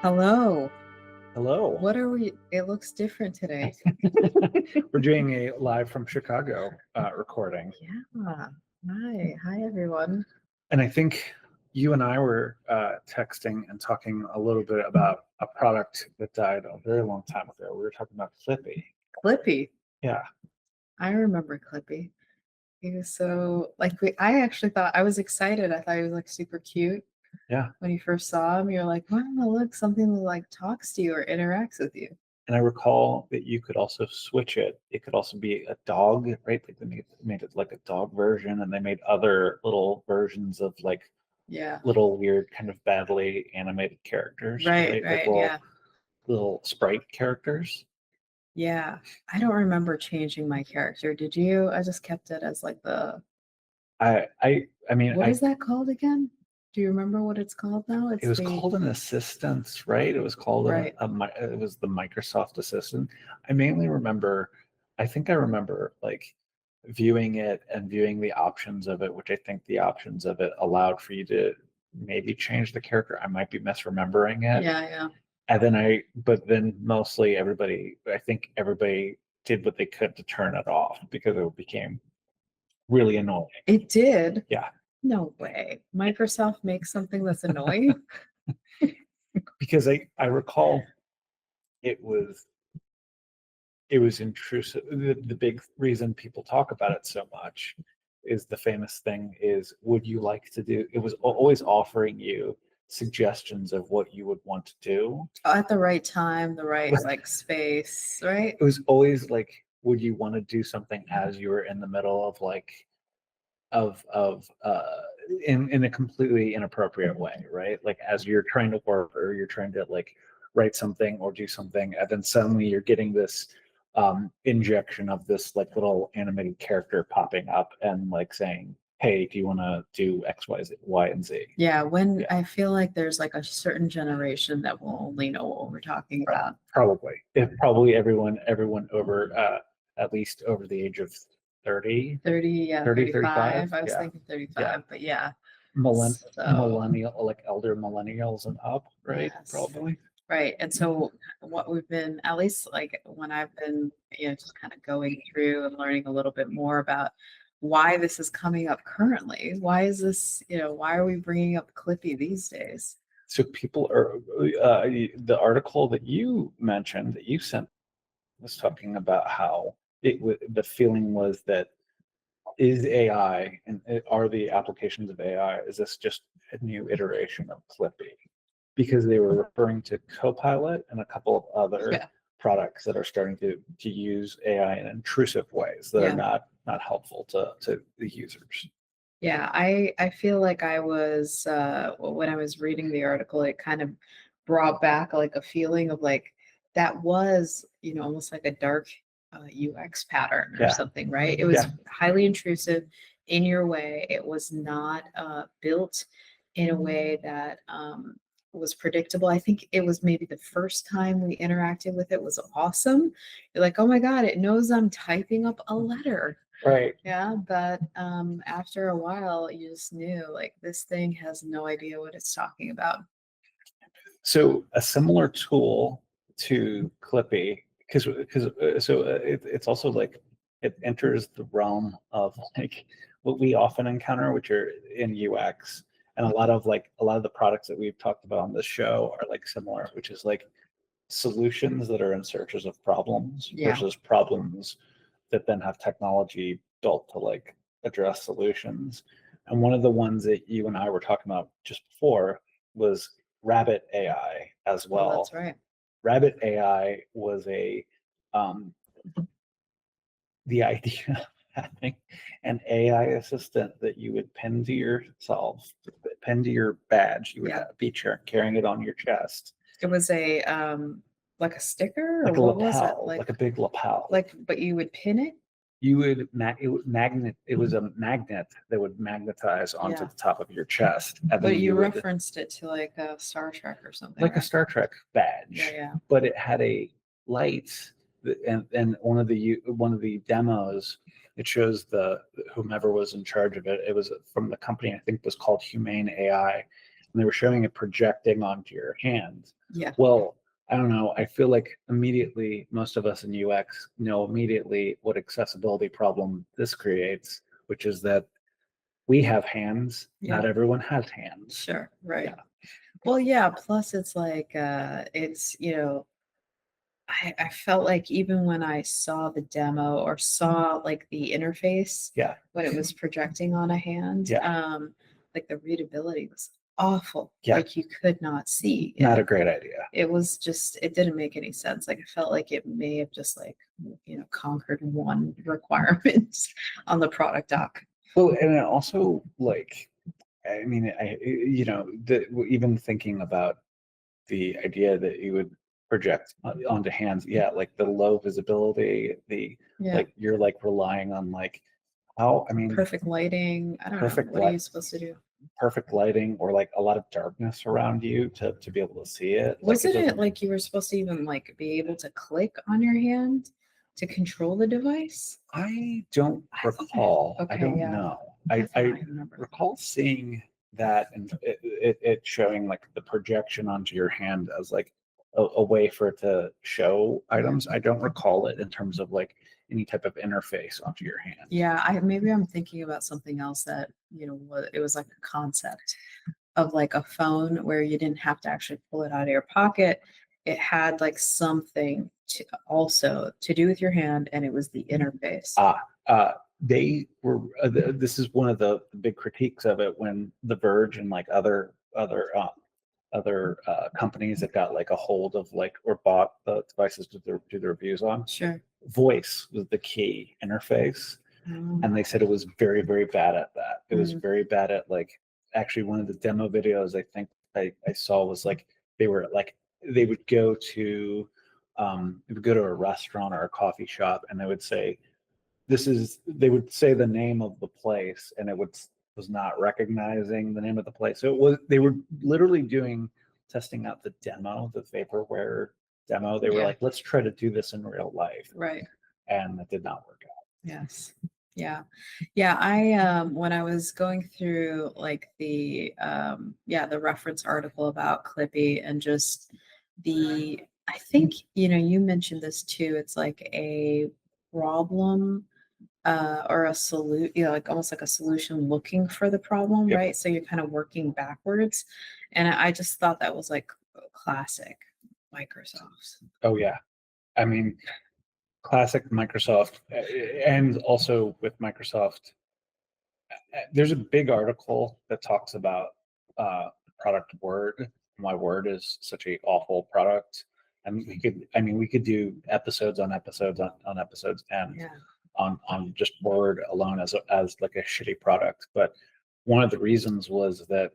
Hello. Hello. What are we? It looks different today. We're doing a live from Chicago recording. Yeah. Hi. Hi, everyone. And I think you and I were texting and talking a little bit about a product that died a very long time ago. We were talking about Clippy. Clippy. Yeah. I remember Clippy. He was so I actually thought I was excited. I thought he was like super cute. Yeah. When you first saw him, you're like, wow, look, something that like talks to you or interacts with you. And I recall that you could also switch it. It could also be a dog, right? Like they made it like a dog version, and they made other little versions of like little weird kind of badly animated characters, Right, Like little sprite characters. Yeah. I don't remember changing my character. Did you? I just kept it as like the I mean, what is that called again? Do you remember what it's called now? It was called an assistant, right? It was called Right. it was the Microsoft Assistant. I mainly remember, I think I remember like viewing it and viewing the options of it, which I think the options of it allowed for you to maybe change the character. I might be misremembering it. Yeah. And then but then mostly I think everybody did what they could to turn it off because it became really annoying. It did? Yeah. No way. Microsoft makes something that's annoying? Because I recall it was intrusive. The big reason people talk about it so much is the famous thing is, would you like to do, it was always offering you suggestions of what you would want to do At the right time, the right like space, right? It was always like, would you want to do something as you were in the middle of like in a completely inappropriate way, right? Like as you're trying to work or you're trying to like write something or do something, and then suddenly you're getting this injection of this like little animated character popping up and like saying, hey, do you want to do X, Y, Z, Y, and Z? Yeah, when I feel like there's like a certain generation that will only know what we're talking about. Probably everyone over at least over the age of 30, 35. I was thinking 35, but yeah. Millennial, like elder millennials and up, right? Yes. Probably. Right. And so what we've been, at least like when I've been, just kind of going through and learning a little bit more about why this is coming up currently. Why is this, why are we bringing up Clippy these days? So people are, the article that you mentioned that you sent was talking about how the feeling was that is AI and are the applications of AI, is this just a new iteration of Clippy? Because they were referring to Copilot and a couple of other products that are starting to use AI in intrusive ways that are not helpful to the users. Yeah, I feel like I was when I was reading the article, it kind of brought back like a feeling of like that was, almost like a dark UX pattern or something, right? It was highly intrusive in your way. It was not built in a way that was predictable. I think it was maybe the first time we interacted with it was awesome. You're like, oh my God, it knows I'm typing up a letter. Right. Yeah, but after a while, you just knew like this thing has no idea what it's talking about. So a similar tool to Clippy, it's also like it enters the realm of like what we often encounter, which are in UX, and a lot of the products that we've talked about on this show are like similar, which is like solutions that are in searches of problems versus problems that then have technology built to like address solutions. And one of the ones that you and I were talking about just before was Rabbit AI as well. Oh, that's right. Rabbit AI was the idea of having an AI assistant that you would pin to yourself, pin to your badge. You would be carrying it on your chest. It was a like a sticker, like or a what lapel, was it? like a big lapel. But you would pin it. It was a magnet that would magnetize onto the top of your chest. And but you referenced it to like a Star Trek or something. Like a Star Trek badge. Yeah. But it had a light, and one of the demos, it shows whomever was in charge of it. It was from the company, I think was called Humane AI, and they were showing it projecting onto your hand. Yeah. Well, I don't know. I feel like immediately, most of us in UX know immediately what accessibility problem this creates, which is that we have hands. Yeah. Not everyone has hands. Sure. Right. Yeah. Well, yeah. Plus, it's like, it's, I felt like even when I saw the demo or saw like the interface Yeah. when it was projecting on a hand, Yeah. like the readability was awful. Yeah. Like you could not see. Not a great idea. It was just, it didn't make any sense. Like I felt like it may have just like, conquered one requirement on the product doc. Well, and it also like, I mean, even thinking about the idea that you would project onto hands, yeah, like the low visibility, Yeah. like you're like relying on like how, I mean, Perfect lighting. I don't know. perfect What are you light, supposed to do? perfect lighting, or like a lot of darkness around you to be able to see it. Wasn't it doesn't- like you were supposed to even like be able to click on your hand to control the device? I don't I thought recall. I okay, don't yeah. know. I thought I remember. recall seeing that and it showing like the projection onto your hand as like a way for it to show items. I don't recall it in terms of like any type of interface onto your hand. Yeah, maybe I'm thinking about something else that, it was like a concept of like a phone where you didn't have to actually pull it out of your pocket. It had like something to also to do with your hand, and it was the interface. They were. This is one of the big critiques of it when The Verge and like other companies that got like a hold of like or bought the devices to do their reviews on. Sure. Voice was the key interface. And they said it was very, very bad at that. It was very bad at like, actually one of the demo videos I think I saw was like, they would go to a restaurant or a coffee shop and they would say, they would say the name of the place and was not recognizing the name of the place. So they were literally testing out the demo, the vaporware demo. They were like, let's try to do this in real life. Right. And it did not work out. Yes. Yeah. Yeah. I when I was going through like the reference article about Clippy and just I think, you mentioned this too. It's like a problem or a solution, like almost like a solution looking for the problem, Yep. right? So you're kind of working backwards. And I just thought that was like classic Microsoft. Oh yeah. I mean, classic Microsoft, and also with Microsoft, there's a big article that talks about product Word, why Word is such a awful product. And we could do episodes on episodes on episodes and Yeah. on just Word alone as like a shitty product. But one of the reasons was that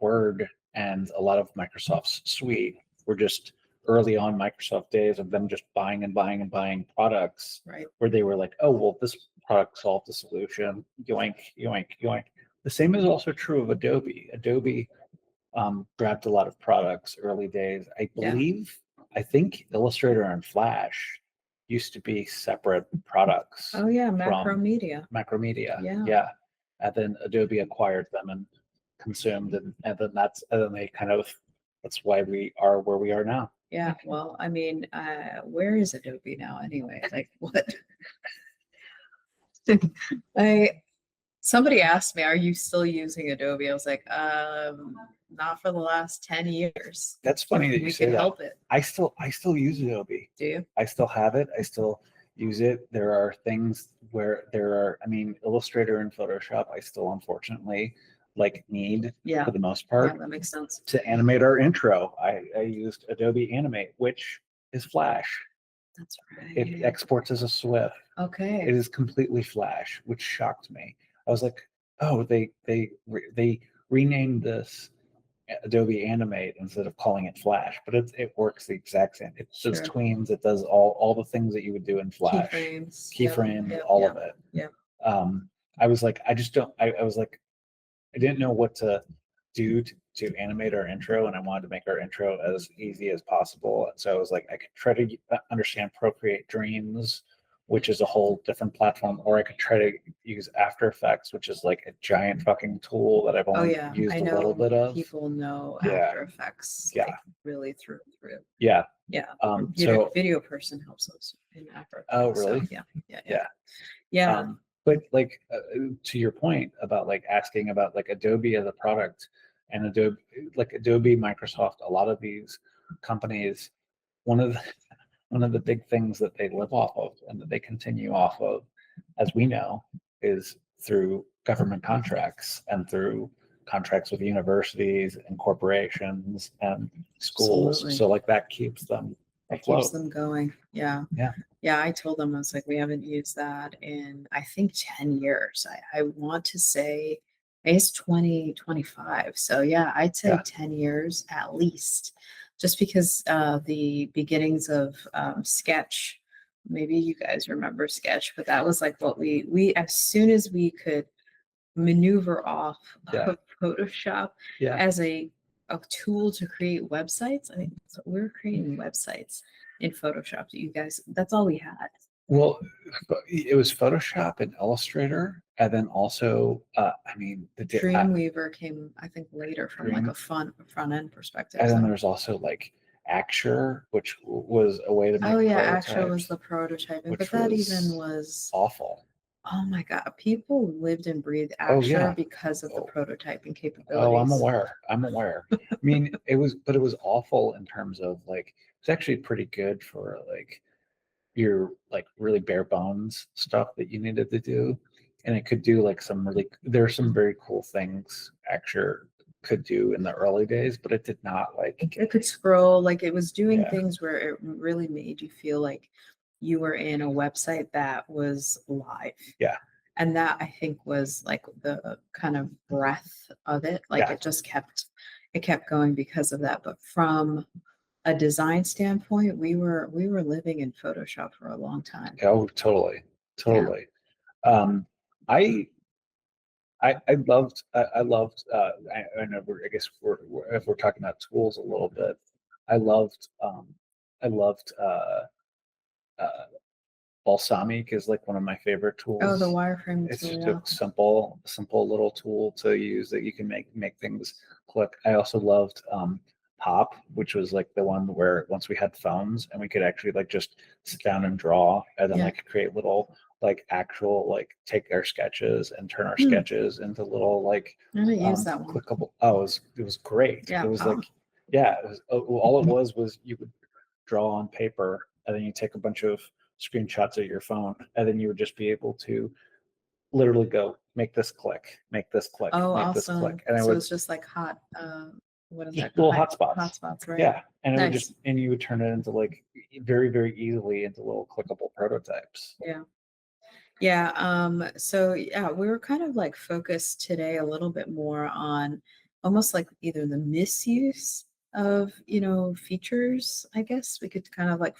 Word and a lot of Microsoft's suite were just early on Microsoft days of them just buying and buying and buying products, Right. where they were like, oh, well, this product solved the solution. Yoink, yoink, yoink. The same is also true of Adobe. Adobe grabbed a lot of products early days. I think Illustrator and Flash used to be separate products. Oh yeah, from Macromedia. Yeah. And then Adobe acquired them and consumed, and then they kind of, that's why we are where we are now. Yeah. Well, I mean, where is Adobe now anyway? Like what? Somebody asked me, are you still using Adobe? I was like, not for the last 10 years. That's funny that you say that. Help it. I still use Adobe. Do you? I still have it. I still use it. There are things where Illustrator and Photoshop, I still unfortunately need for the most part. Yeah, that makes sense. To animate our intro, I used Adobe Animate, which is Flash. That's right. It exports as a SWF. Okay. It is completely Flash, which shocked me. I was like, oh, they renamed this Adobe Animate instead of calling it Flash, but it works the exact same. It does tweens. It does all the things that you would do in Flash. Keyframes, all of it. Yeah. I was like, I was like, I didn't know what to do to animate our intro, and I wanted to make our intro as easy as possible. And so I was like, I could try to understand Procreate Dreams which is a whole different platform, or I could try to use After Effects, which is like a giant fucking tool that I've Oh only yeah, used I a little know bit of. people know Yeah. After Effects Yeah. like really through and through. Yeah. Yeah. So Video person helps us in After Effects. oh So, really? yeah. But like to your point about like asking about like Adobe as a product and Adobe, Microsoft, a lot of these companies, one of the one of the big things that they live off of and that they continue off of, as we know, is through government contracts and through contracts with universities and corporations and schools. Absolutely. So like that keeps them It keeps afloat. them going. Yeah. Yeah. Yeah, I told them, I was like, we haven't used that in, I think, 10 years. I want to say it's 2025. So yeah, I'd say Yeah. 10 years at least, just because the beginnings of Sketch, maybe you guys remember Sketch, but that was like what we as soon as we could maneuver off Yeah. of Photoshop Yeah. as a tool to create websites. I mean, so we're creating websites in Photoshop. You guys, that's all we had. Well, it was Photoshop and Illustrator, and then also, I mean, Dreamweaver came, I think, later from like a front end perspective. and then So. there's also like Acture, which was a way to make Oh yeah, Actual was prototypes, the prototyping, which but that was even was, awful. oh my God, people lived and breathed Oh, Acture yeah. because of the prototyping capabilities. Oh, I'm aware. I mean, it was awful in terms of like, it's actually pretty good for like your like really bare bones stuff that you needed to do. And it could do like there are some very cool things Acture could do in the early days, but it did not like It could scroll, like it was doing Yeah. things where it really made you feel like you were in a website that was live. Yeah. And that I think was like the kind of breadth of it. Like Yeah. it kept going because of that. But from a design standpoint, we were living in Photoshop for a long time. Oh, totally. I loved I know I guess if we're talking about tools a little bit, I loved uh Balsamiq is like one of my favorite tools. Oh, the wireframe It's tool, just yeah. a simple little tool to use that you can make things click. I also loved Pop, which was like the one where once we had phones and we could actually like just sit down and draw and then like create little like actual like take our sketches and turn our sketches into little like I didn't use that one. clickable. Oh, it was great. Yeah, It was like it was all it was you would draw on paper and then you take a bunch of screenshots of your phone and then you would just be able to literally go make this click, make this click, Oh, make this awesome. click. And So it's just like hot, what is that little called? hotspots. Hotspots, right? Yeah. And it would Nice. and you would turn it into like very, very easily into little clickable prototypes. Yeah. Yeah. So yeah, we were kind of like focused today a little bit more on almost like either the misuse of, features, I guess we could kind of like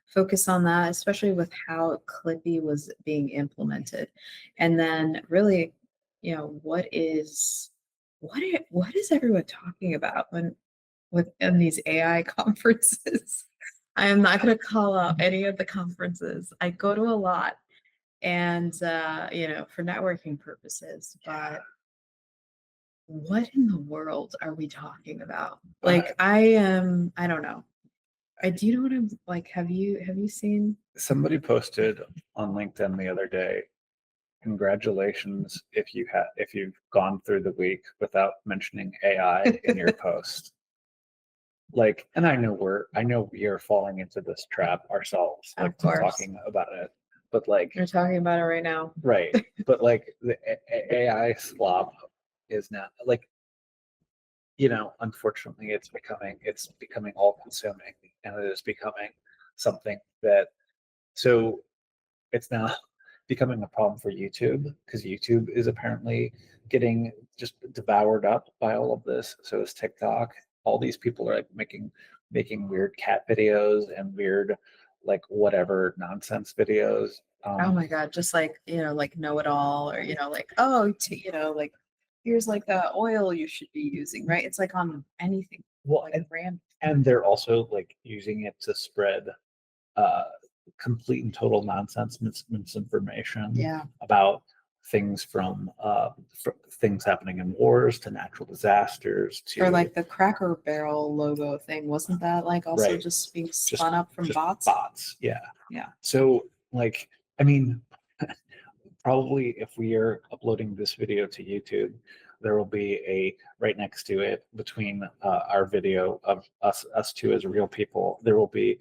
focus on that, especially with how Clippy was being implemented. And then really, what is everyone talking about in these AI conferences? I am not going to call out any of the conferences. I go to a lot and for networking purposes, but what in the world are we talking about? Like I don't know. Do you know what I'm like? Have you seen? Somebody posted on LinkedIn the other day, congratulations if you've gone through the week without mentioning AI in your post. Like, and I know we are falling into this trap ourselves, like Of course. talking about it, but like You're talking about it right now. right. But like the AI slop is now like, unfortunately it's becoming all consuming and it is becoming something that so it's now becoming a problem for YouTube because YouTube is apparently getting just devoured up by all of this. So is TikTok. All these people are like making weird cat videos and weird like whatever nonsense videos. Oh my God, just like, like know it all, or, like, oh, like here's like the oil you should be using, right? It's like on anything, Well, like random. and they're also like using it to spread complete and total nonsense, misinformation Yeah. about things from things happening in wars to natural disasters to Or like the Cracker Barrel logo thing, wasn't that like also Right. just being spun up from just bots? bots. Yeah. Yeah. So like, I mean, probably if we are uploading this video to YouTube, there will be a right next to it between our video of us two as real people. There will be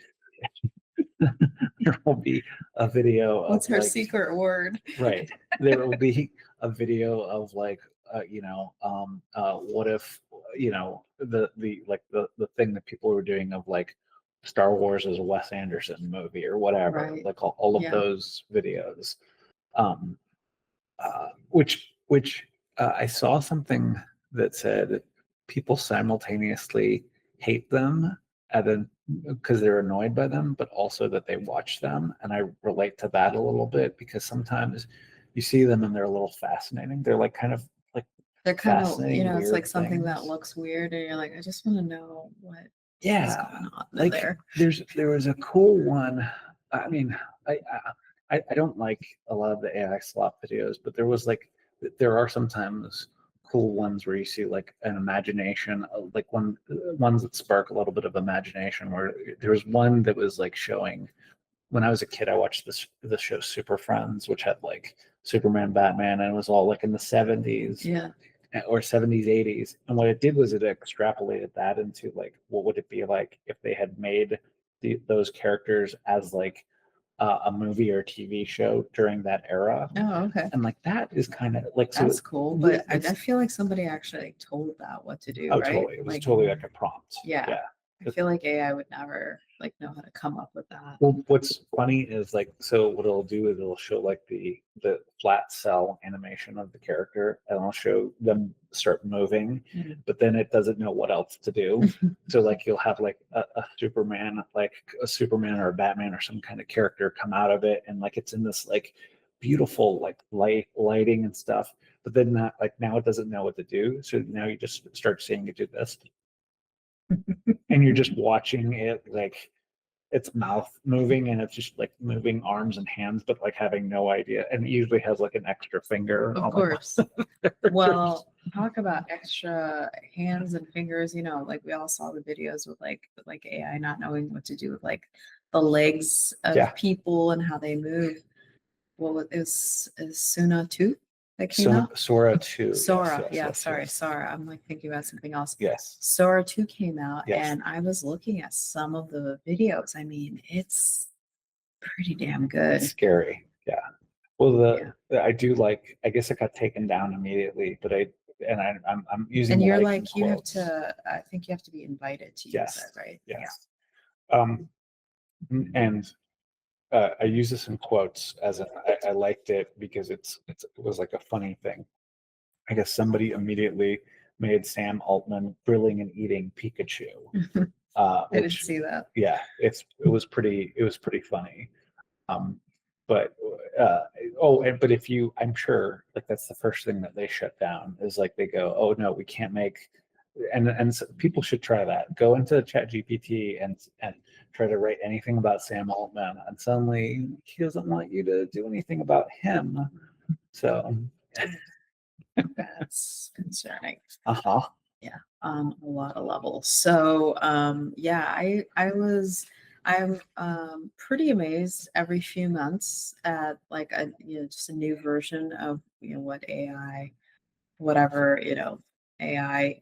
there will be a video What's of her like secret word? right. There will be a video of like what if the thing that people were doing of like Star Wars as a Wes Anderson movie or whatever, Right. like all of Yeah. those videos. Um, which I saw something that said people simultaneously hate them and then because they're annoyed by them, but also that they watch them. And I relate to that a little bit because sometimes you see them and they're a little fascinating. They're like kind of like They're kind of, fascinating, it's weird like something that things. looks weird, and you're like, I just want to know what is Yeah, going on in like there. there was a cool one. I mean, I don't like a lot of the AI slop videos, but there are sometimes cool ones where you see like an imagination, like ones that spark a little bit of imagination. Where there was one that was like showing when I was a kid, I watched the show Super Friends, which had like Superman, Batman, and it was all like in the 70s Yeah. or 70s, 80s. And what it did was it extrapolated that into like what would it be like if they had made those characters as like a movie or TV show during that era. Oh, okay. And like that is kind of like That's cool, but I it's feel like somebody actually like, told that what to do, oh right? totally. It was Like, totally like a prompt. yeah. Yeah. I feel like AI would never like know how to come up with that. Well, what's funny is like, so what it'll do is it'll show like the flat cell animation of the character, and it'll show them start moving, Mhm. but then it doesn't know what else to do. So like you'll have like a Superman, like a Superman or a Batman or some kind of character come out of it, and like it's in this like beautiful like lighting and stuff. But then that like now it doesn't know what to do. So now you just start seeing it do this, and you're just watching it like its mouth moving and it's just like moving arms and hands, but like having no idea. And it usually has like an extra finger. Of on course. Well, talk about extra hands and fingers, like we all saw the videos with like AI not knowing what to do with like the legs of Yeah. people and how they move. Well, is Suna 2 that came out? Sora 2. Sora, Yes. sorry, Sora. I'm like thinking about something else. Yes. Sora 2 came out, Yes. and I was looking at some of the videos. I mean, it's pretty damn good. It's scary. Yeah. Well, I do like. I guess it got taken down immediately, but I'm using. And you're like like, you have quotes. to. I think you have to be invited to use it, right? Yes. And I use this in quotes as I liked it because it was like a funny thing. I guess somebody immediately made Sam Altman grilling and eating Pikachu. I didn't see that. Yeah, it was pretty funny. But but if I'm sure like that's the first thing that they shut down is like they go, oh no, we can't make. And so people should try that. Go into ChatGPT and try to write anything about Sam Altman, and suddenly he doesn't want you to do anything about him. So that's concerning. Yeah, a lot of levels. So yeah, I'm pretty amazed every few months at like just a new version of what AI, whatever AI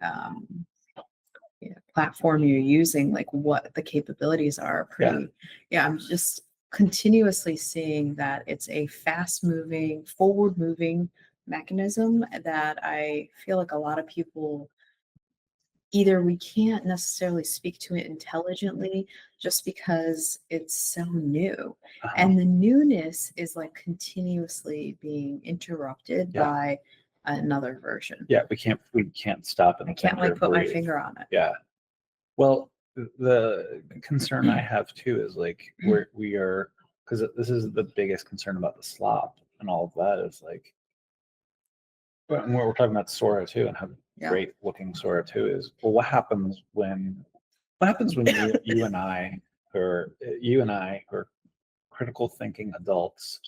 platform you're using, like what the capabilities are. I'm just continuously seeing that it's a fast moving, forward moving mechanism that I feel like a lot of people either we can't necessarily speak to it intelligently just because it's so new. And the newness is like continuously being interrupted by another version. Yeah, we can't stop it. I can't like put my finger on it. Yeah. Well, the concern I have too is like we are, because this is the biggest concern about the slop and all of that is like, but we're talking about Sora 2 and how great looking Sora 2 is. Well, what happens when you and I, or critical thinking adults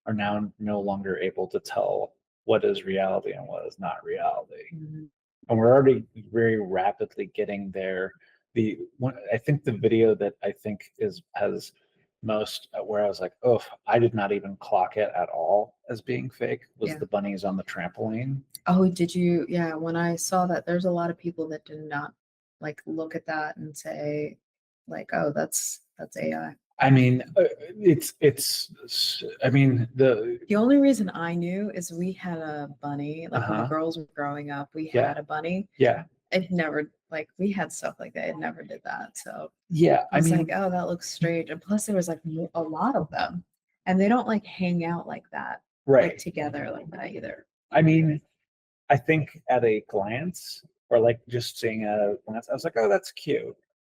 are now no longer able to tell what is reality and what is not reality. Mhm. And we're already very rapidly getting there. The one, I think the video that I think has most where I was like, oh, I did not even clock it at all as being fake was Yeah. the bunnies on the trampoline. Oh, did you? Yeah, when I saw that, there's a lot of people that did not like look at that and say, like, oh, that's AI. I mean, I mean, The only reason I knew is we had a bunny, like when the uh-huh, girls were growing up, we yeah, had a bunny. yeah, It never like we had stuff like that. It never did that. So yeah. I I was like, mean, oh, that looks strange. And plus there was like a lot of them. And they don't like hang out like that, like right. together like that either. I mean, I think at a glance, or like just seeing a glance, I was like, oh, that's cute.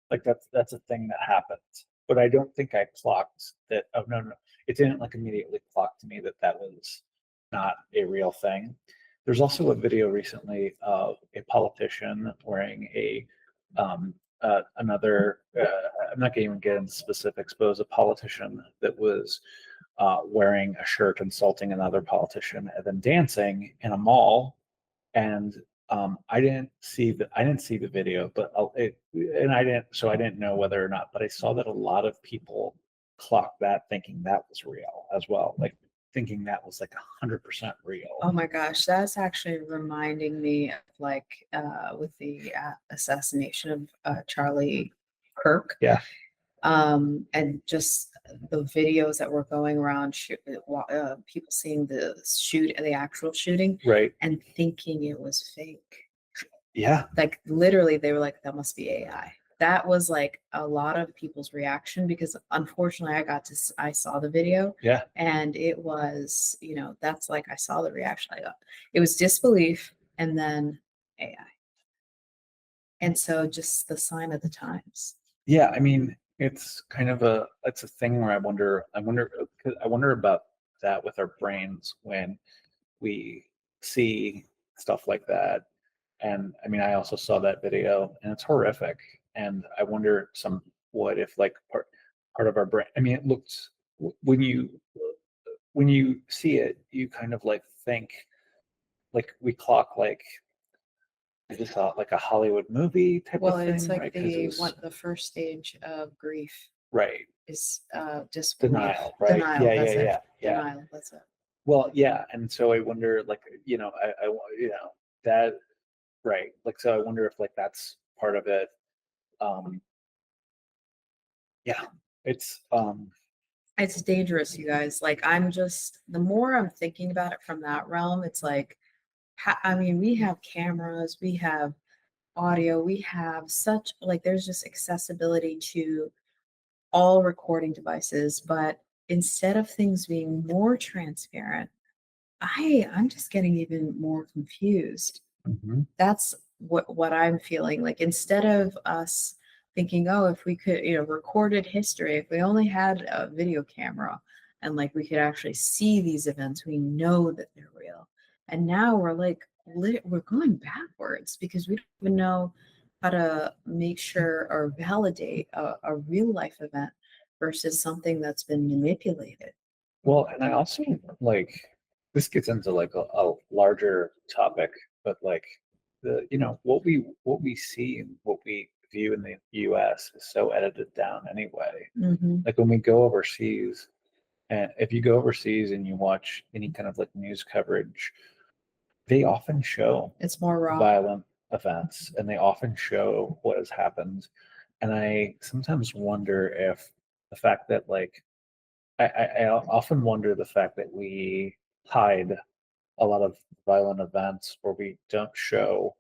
Like that's a thing that happens. But I don't think I clocked that. Oh no, no, it didn't like immediately clock to me that that was not a real thing. There's also a video recently of a politician wearing a another. I'm not going to even get into specifics, but it was a politician that was wearing a shirt insulting another politician and then dancing in a mall. And I didn't see the video, but I didn't know whether or not, but I saw that a lot of people clocked that thinking that was real as well, like thinking that was like 100% real. Oh my gosh, that's actually reminding me of like with the assassination of Charlie Kirk. Yeah, And just the videos that were going around, people seeing the actual shooting right. and thinking it was fake. Yeah, Like literally, they were like, "That must be AI." That was like a lot of people's reaction because unfortunately, I saw the video yeah, and it was, that's like I saw the reaction I got. It was disbelief and then AI. And so just the sign of the times. yeah. I mean, it's a thing where I wonder about that with our brains when we see stuff like that. And I mean, I also saw that video and it's horrific. And I wonder what if like part of our brain, I mean, it looks, when you see it, you kind of like think like we clock like, I just thought like a Hollywood movie type Well, of it's thing, like right? Because it the was, what the first stage of grief right. is disbelief. Denial, right? Denial, Yeah, yeah, that's it. yeah, yeah. Denial, that's it. Well, yeah. And so I wonder like, that, right. Like, so I wonder if like that's part of it. Um, Yeah, it's It's dangerous, you guys. Like I'm just the more I'm thinking about it from that realm, it's like I mean, we have cameras, we have audio, we have such like there's just accessibility to all recording devices, but instead of things being more transparent, I'm just getting even more confused. mhm, That's what I'm feeling. Like instead of us thinking, oh, if we could, recorded history, if we only had a video camera and like we could actually see these events, we know that they're real. And now we're like we're going backwards because we don't even know how to make sure or validate a real life event versus something that's been manipulated. well, and I also like this gets into like a larger topic, but like what we see and what we view in the US is so edited down anyway. Hmm. Like when we go overseas, and if you go overseas and you watch any kind of like news coverage, they often show It's more raw. violent events and they often show what has happened. And I sometimes wonder if the fact that like I often wonder the fact that we hide a lot of violent events or we don't show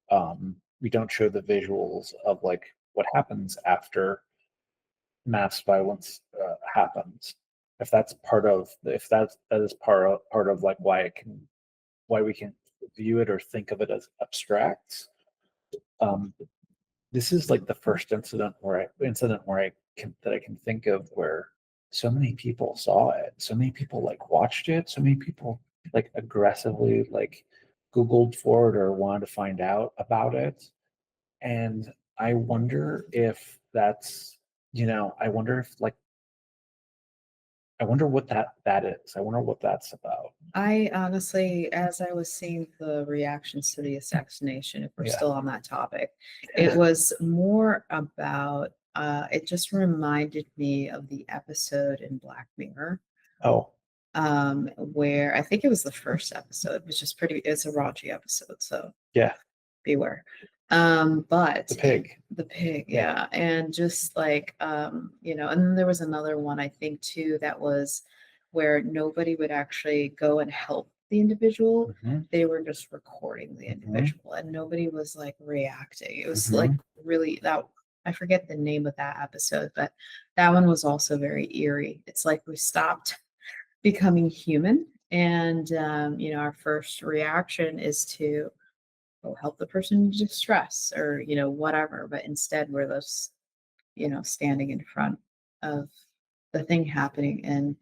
the visuals of like what happens after mass violence happens. If that's that is part of like why we can view it or think of it as abstract. Um, this is like the first incident where I can think of where so many people saw it, so many people like watched it, so many people like aggressively like Googled for it or wanted to find out about it. And I wonder if that's, I wonder if like I wonder what that is. I wonder what that's about. I honestly, as I was seeing the reactions to the assassination, if we're Yeah. still on that topic, it was more about, it just reminded me of the episode in Black Mirror, Oh, where I think it was the first episode, which is it's a raunchy episode, so yeah, beware. But the pig. the pig, Yeah. yeah. And just like, and then there was another one, I think, too, that was where nobody would actually go and help the individual. Mm-hmm. They were just recording the Mm-hmm. individual and nobody was like reacting. It was Mm-hmm. like really that I forget the name of that episode, but that one was also very eerie. It's like we stopped becoming human. And our first reaction is to help the person in distress or whatever, but instead we're those standing in front of the thing happening and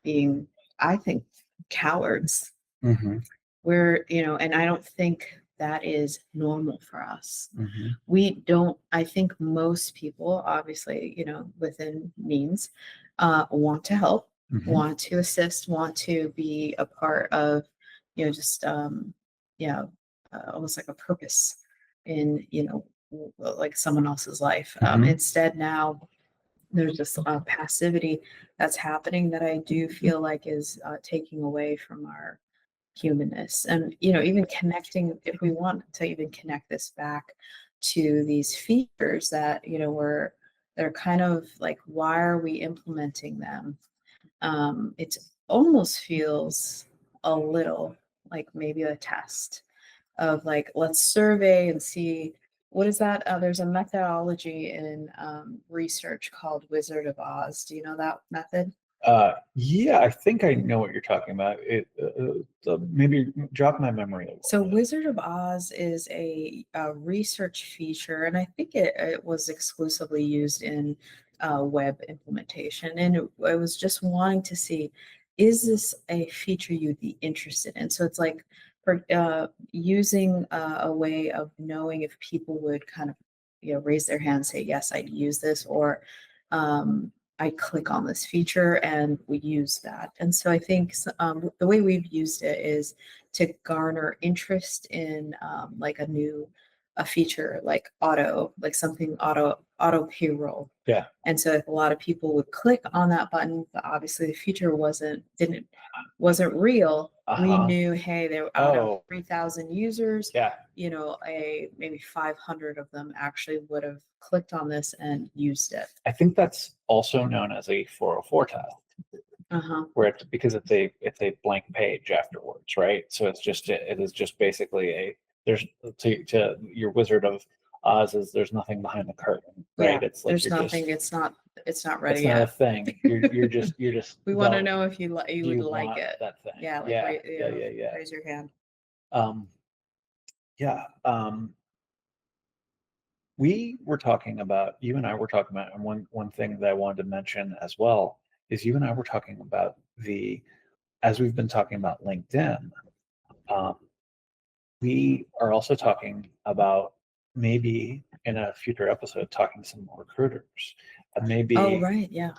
being, I think, cowards. Mm-hmm. We're and I don't think that is normal for us. Mm-hmm. We don't, I think most people, obviously, within means, want to help, Mm-hmm. want to assist, want to be a part of, just yeah, almost like a purpose in like someone else's life. Mm-hmm. Instead, now there's just passivity that's happening that I do feel like is taking away from our humanness. And even connecting, if we want to even connect this back to these features that they're kind of like, why are we implementing them? It almost feels a little like maybe a test of like, let's survey and see what is that. There's a methodology in research called Wizard of Oz. Do you know that method? Yeah, I think I know what you're talking about. It maybe jog my memory a little So bit. Wizard of Oz is a research feature, and I think it was exclusively used in web implementation. And I was just wanting to see, is this a feature you'd be interested in? So it's like for using a way of knowing if people would kind of raise their hand, say yes, I'd use this, or I click on this feature and we use that. And so I think the way we've used it is to garner interest in like a feature like something auto payroll. Yeah. And so if a lot of people would click on that button, but obviously the feature wasn't real, we knew, hey, there were out of 3,000 users, Yeah. maybe 500 of them actually would have clicked on this and used it. I think that's also known as a 404 test. Where it's because it's a blank page afterwards, right? So it is just basically there's to your Wizard of Oz is there's nothing behind the curtain, right? Yeah, It's like there's nothing. It's not ready it's not a yet. thing. You're just We want to know if you would you like want it. that thing. Yeah, like Yeah. raise your hand. Yeah. We were talking about, you and I were talking about, and one thing that I wanted to mention as well is you and I were talking about as we've been talking about LinkedIn, we are also talking about maybe in a future episode talking to some recruiters and maybe right, yeah.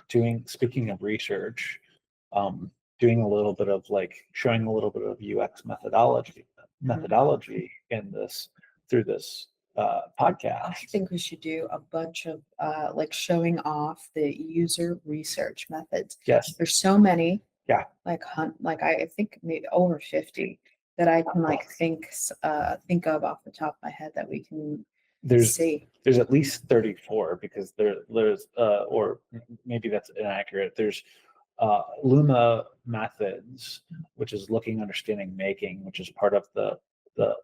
Speaking of research, doing a little bit of showing a little bit of UX methodology in this through this podcast. I think we should do a bunch of showing off the user research methods. Yes, there's so many. Yeah, I think maybe over 50 that I can think of off the top of my head that we can see. There's at least 34 because there's or maybe that's inaccurate. There's Luma methods, which is looking, understanding, making, which is part of the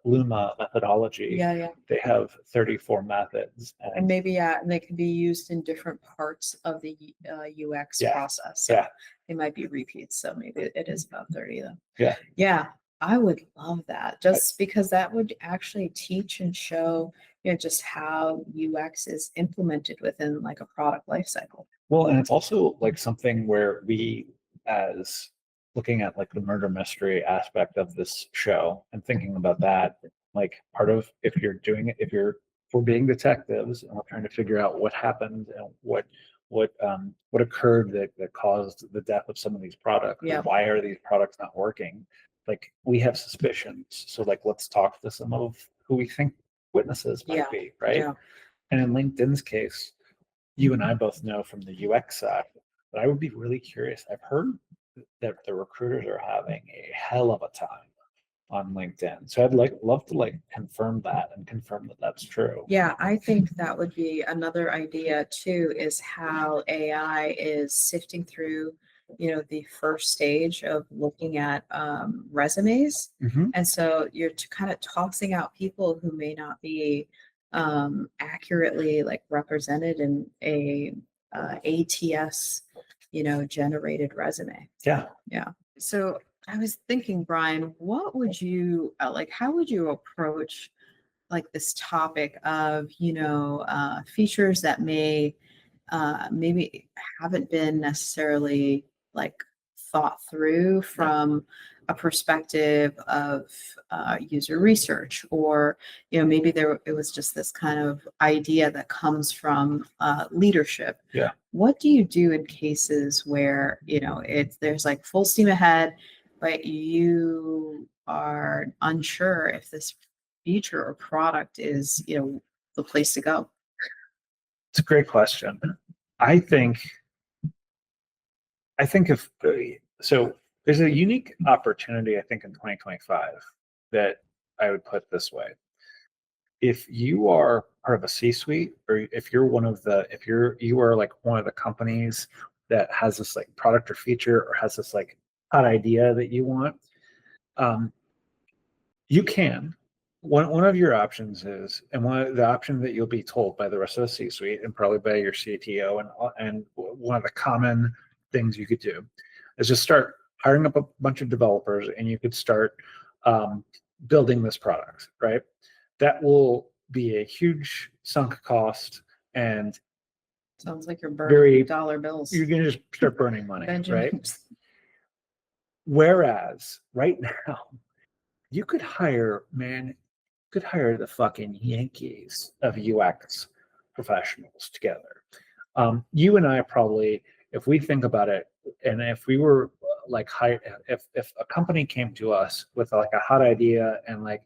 Luma methodology. Yeah. They have 34 methods. And maybe, and they can be used in different parts of the UX process. So they might be repeats. So maybe it is about 30 then. Yeah. Yeah. I would love that just because that would actually teach and show, just how UX is implemented within like a product lifecycle. Well, and it's also like something where we, as looking at like the murder mystery aspect of this show and thinking about that, like part of if we're being detectives and we're trying to figure out what happened and what what occurred that caused the death of some of these products, or Yeah. why are these products not working? Like, we have suspicions, so like, let's talk to some of who we think witnesses might Yeah. be, right? Yeah. And in LinkedIn's case, you and I both know from the UX side, but I would be really curious. I've heard that the recruiters are having a hell of a time on LinkedIn. So I'd love to like confirm that and confirm that that's true. Yeah, I think that would be another idea too, is how AI is sifting through, the first stage of looking at resumes. Mhm. And so you're kind of tossing out people who may not be accurately like represented in a ATS, generated resume. Yeah. Yeah. So I was thinking, Brian, what would you like? How would you approach like this topic of features that maybe haven't been necessarily like thought through from a perspective of user research, or maybe it was just this kind of idea that comes from leadership. Yeah. What do you do in cases where there's like full steam ahead, but you are unsure if this feature or product is the place to go? It's a great question. I think if so, there's a unique opportunity, I think, in 2025 that I would put this way. If you are part of a C-suite, or if you're you are like one of the companies that has this like product or feature, or has this like hot idea that you want, you can. One of your options is, and one of the option that you'll be told by the rest of the C-suite, and probably by your CTO, and one of the common things you could do is just start hiring up a bunch of developers, and you could start building this product, right? That will be a huge sunk cost, and Sounds like you're burning dollar bills. you're going to just start burning money, right? Benjamins. Whereas right now, you could hire the fucking Yankees of UX professionals together. You and I probably, if we think about it, and if we were like if a company came to us with like a hot idea and like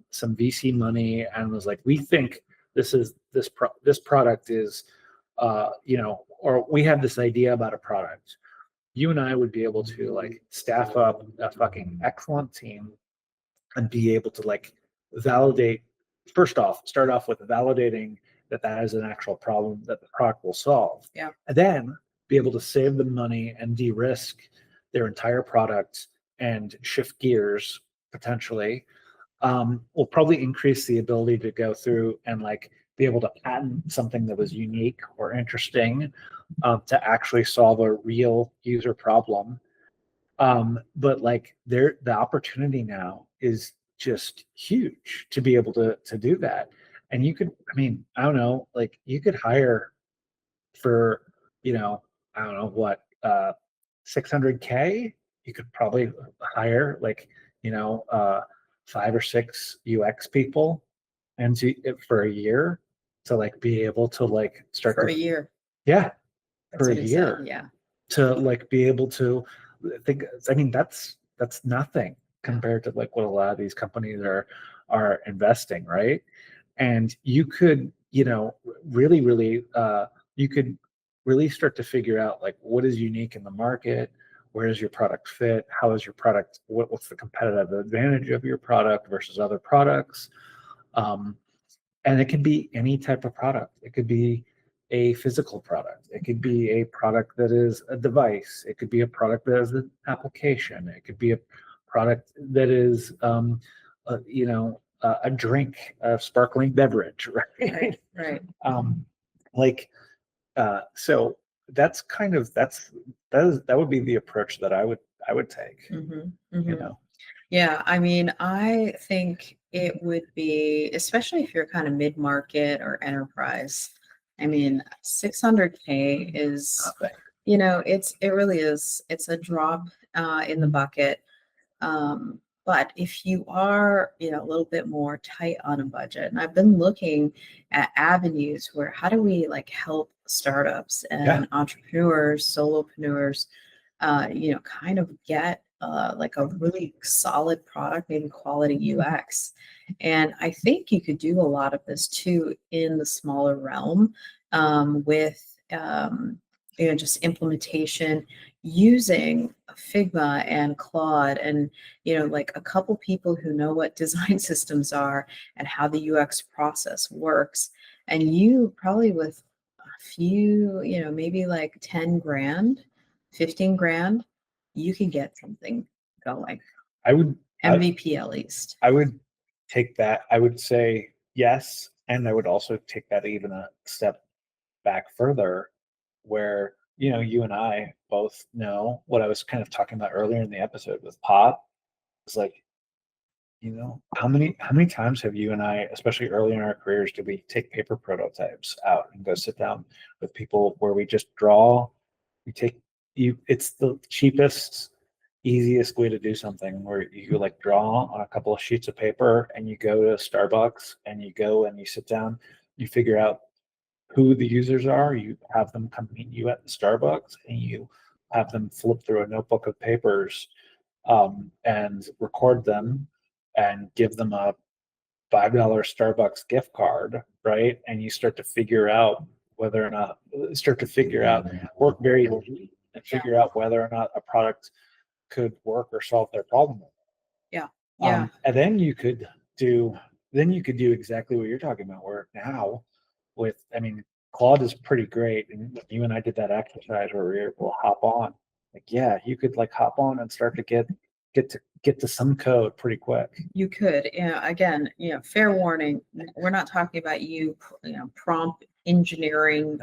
some VC money, and was like, we think this product is, or we have this idea about a product, you and I would be able to like staff up a fucking excellent team and be able to like validate. First off, start off with validating that is an actual problem that the product will solve. Yeah. And then be able to save them money and de-risk their entire product and shift gears potentially. Will probably increase the ability to go through and like be able to patent something that was unique or interesting, to actually solve a real user problem. But like the opportunity now is just huge to be able to do that. And you could, I mean, I don't know, like you could hire for, I don't know what, 600K. You could probably hire like, 5 or 6 UX people, and for a year, to like be able to like start For to, a year. yeah, That's for a what he said. year, Yeah. to like be able to think. I mean, that's nothing compared to like what a lot of these companies are investing, right? And you could, really you could really start to figure out like what is unique in the market, where does your product fit, how is your product, what's the competitive advantage of your product versus other products. And it can be any type of product. It could be a physical product. It could be a product that is a device. It could be a product that is an application. It could be a product that is, a drink, a sparkling beverage, right? Right. Like, so that's kind of, that would be the approach that I would take. Mm-hmm. Mm-hmm. Yeah, I mean, I think it would be, especially if you're kind of mid-market or enterprise. I mean, 600K is, it really is. It's a drop in the bucket. But if you are, a little bit more tight on a budget, and I've been looking at avenues where how do we like help startups and entrepreneurs, solopreneurs, kind of get like a really solid product, maybe quality UX. And I think you could do a lot of this too in the smaller realm with just implementation using Figma and Claude and like a couple people who know what design systems are and how the UX process works. And you probably with a few, maybe like 10 grand, 15 grand, you can get something going. I would MVP at least. I would take that. I would say yes, and I would also take that even a step back further, where you and I both know what I was kind of talking about earlier in the episode with Pop. It's like, how many times have you and I, especially early in our careers, did we take paper prototypes out and go sit down with people where we just draw? It's the cheapest, easiest way to do something, where you like draw on a couple of sheets of paper and you go to Starbucks and you go and you sit down, you figure out who the users are, you have them come meet you at the Starbucks, and you have them flip through a notebook of papers and record them and give them a $5 Starbucks gift card, right? And you start to figure out work very and figure out whether or not a product could work or solve their problem. Yeah. And then you could do exactly what you're talking about, where now Claude is pretty great. And when you and I did that exercise where we were able to hop on, you could like hop on and start to get to some code pretty quick. You could. Again, fair warning, we're not talking about prompt engineering,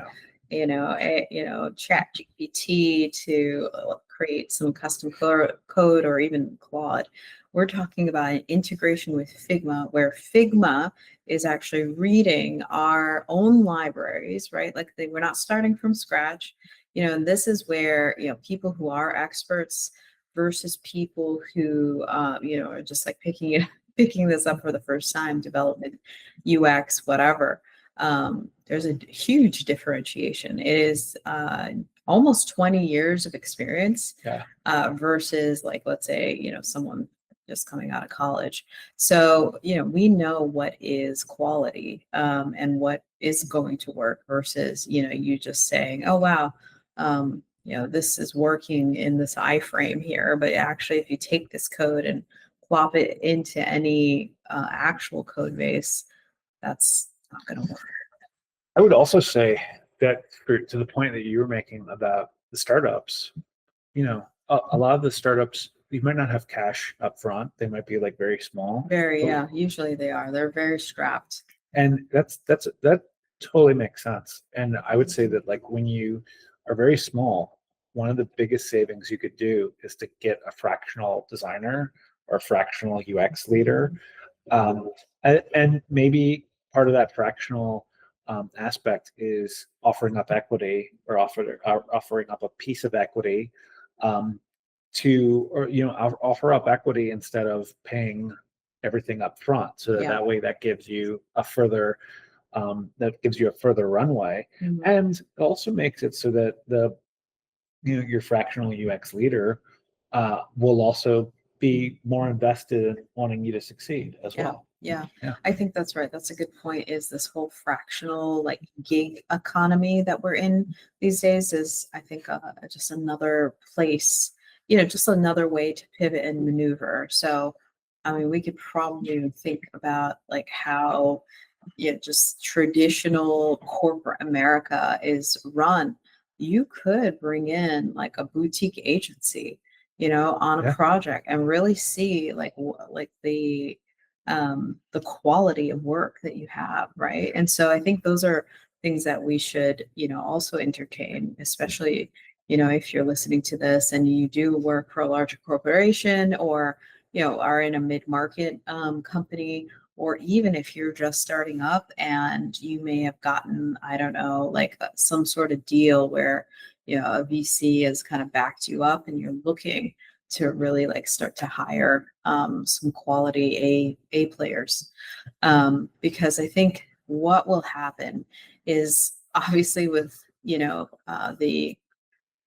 chat GPT to create some custom code or even Claude. We're talking about an integration with Figma, where Figma is actually reading our own libraries, right? Like we're not starting from scratch, and this is where, people who are experts versus people who, are just like picking this up for the first time, development, UX, whatever. There's a huge differentiation. It is almost 20 years of experience versus like, let's say, someone just coming out of college. So, we know what is quality and what is going to work versus, you just saying, oh, wow, this is working in this iframe here. But actually, if you take this code and plop it into any actual code base, that's not going to work. I would also say that to the point that you were making about the startups, a lot of the startups, you might not have cash up front. They might be like very small. Usually they are. They're very strapped. And that totally makes sense. And I would say that like when you are very small, one of the biggest savings you could do is to get a fractional designer or a fractional UX leader. And maybe part of that fractional aspect is offering up equity or offering up a piece of equity offer up equity instead of paying everything up front. So that way that gives you a further runway. Mm-hmm. And it also makes it so that your fractional UX leader will also be more invested in wanting you to succeed as well. Yeah, I think that's right. That's a good point. Is this whole fractional like gig economy that we're in these days is, I think, just another place, just another way to pivot and maneuver. So, we could probably think about like how just traditional corporate America is run. You could bring in like a boutique agency, on a project and really see like the quality of work that you have, right? And so I think those are things that we should, also entertain, especially, if you're listening to this and you do work for a larger corporation or, are in a mid-market company, or even if you're just starting up and you may have gotten, I don't know, like some sort of deal where, a VC has kind of backed you up and you're looking to really like start to hire some quality A players. Because I think what will happen is obviously with the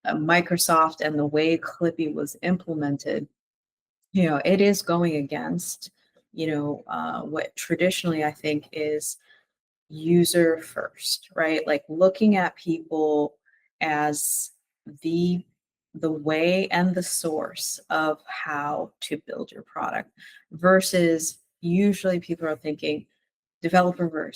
Microsoft and the way Clippy was implemented, it is going against, what traditionally I think is user first, right? Like looking at people as the the way and the source of how to build your product versus usually people are thinking developer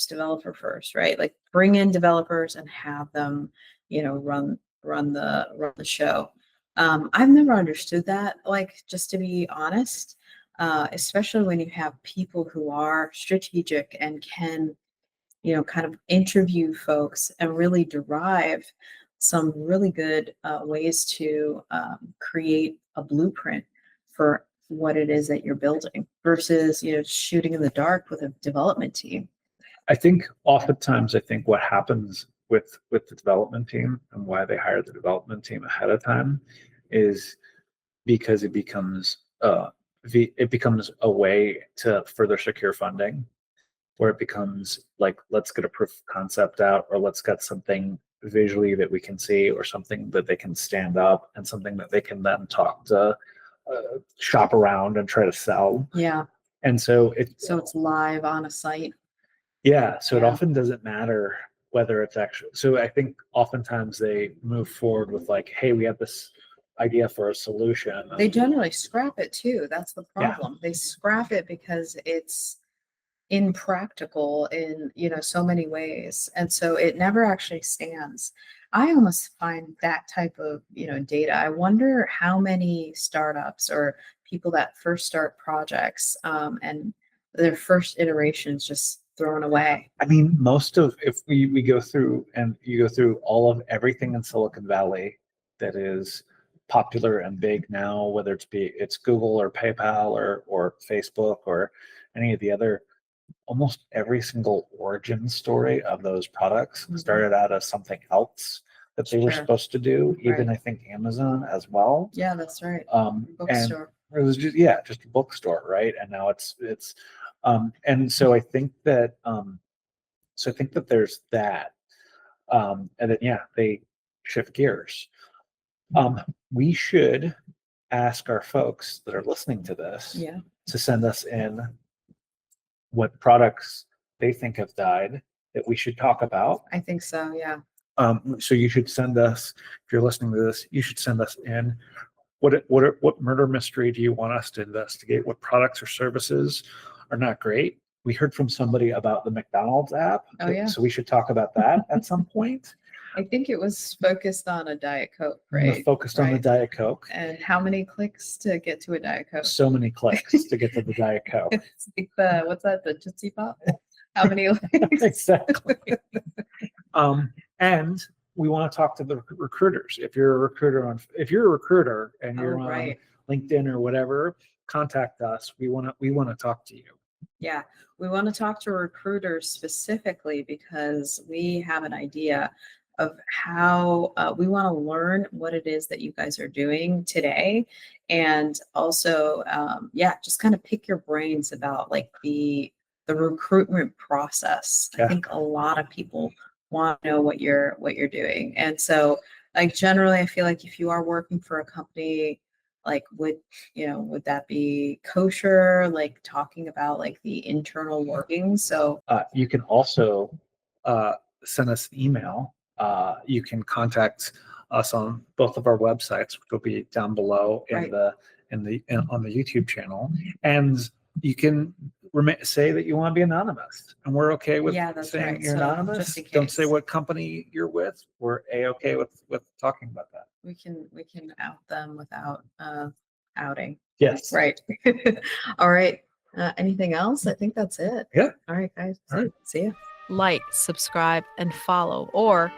first, right? Like bring in developers and have them, run the show. I've never understood that, like just to be honest, especially when you have people who are strategic and can, kind of interview folks and really derive some really good ways to create a blueprint for what it is that you're building versus, shooting in the dark with a development team. I think oftentimes, I think what happens with the development team and why they hire the development team ahead of time is because it becomes a way to further secure funding, where it becomes like, let's get a proof of concept out, or let's get something visually that we can see, or something that they can stand up, and something that they can then talk to, shop around and try to sell. Yeah. And so it's live on a site. Yeah. So it Yeah. often doesn't matter whether it's actually, so I think oftentimes they move forward with like, hey, we have this idea for a solution. They generally scrap it too. That's the Yeah. problem. They scrap it because it's impractical in, so many ways. And so it never actually stands. I almost find that type of, data. I wonder how many startups or people that first start projects and their first iterations just thrown away. I mean, if we go through and you go through all of everything in Silicon Valley that is popular and big now, whether it's Google or PayPal or Facebook or any of the other, almost every single origin story of those products started out as something else that they were supposed to do. Even I think Amazon as well. Yeah, that's right. Bookstore. And it was just a bookstore, right? And now it's and so I think that there's that. And then they shift gears. We should ask our folks that are listening to this to send us in what products they think have died that we should talk about. I think so, yeah. So you should send us, if you're listening to this, you should send us in what murder mystery do you want us to investigate? What products or services are not great? We heard from somebody about the McDonald's app. Oh, yeah. So we should talk about that at some point. I think it was focused on a Diet Coke, right? Focused on the Diet Coke. And how many clicks to get to a Diet Coke? So many clicks to get to the Diet Coke. It's like the Tootsie Pop? How many clicks? Exactly. And we want to talk to the recruiters. If you're a recruiter and you're on LinkedIn or whatever, contact us. We want to talk to you. Yeah, we want to talk to recruiters specifically because we have an idea of how we want to learn what it is that you guys are doing today, and also just kind of pick your brains about like the recruitment process. I think a lot of people want to know what you're doing, and so like generally I feel like if you are working for a company, like would that be kosher, like talking about like the internal workings? So you can also send us an email. You can contact us on both of our websites, which will be down below on the YouTube channel, and you can say that you want to be anonymous, and we're okay with saying you're anonymous. Don't say what company you're with. We're okay with talking about that. We can out them without outing. Yes. Right. All right. Anything else? I think that's it. Yeah. All right, guys. All right. See ya. Like, subscribe, and follow, or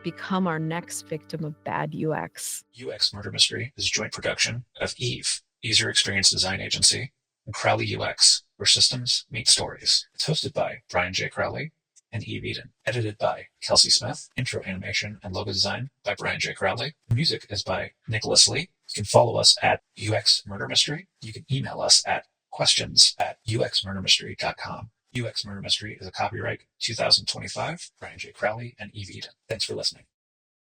become our next victim of bad UX. UX Murder Mystery is a joint production of Eve, Easier Experience Design Agency, and CrowleyUX, where systems meet stories. It's hosted by Brian J. Crowley and Eve Eden. Edited by Kelsey Smith. Intro animation and logo design by Brian J. Crowley. The music is by Nicolas Lee. You can follow us at UX Murder Mystery. You can email us at questions@uxmurdermystery.com. UX Murder Mystery is a copyright 2025, Brian J. Crowley and Eve Eden. Thanks for listening.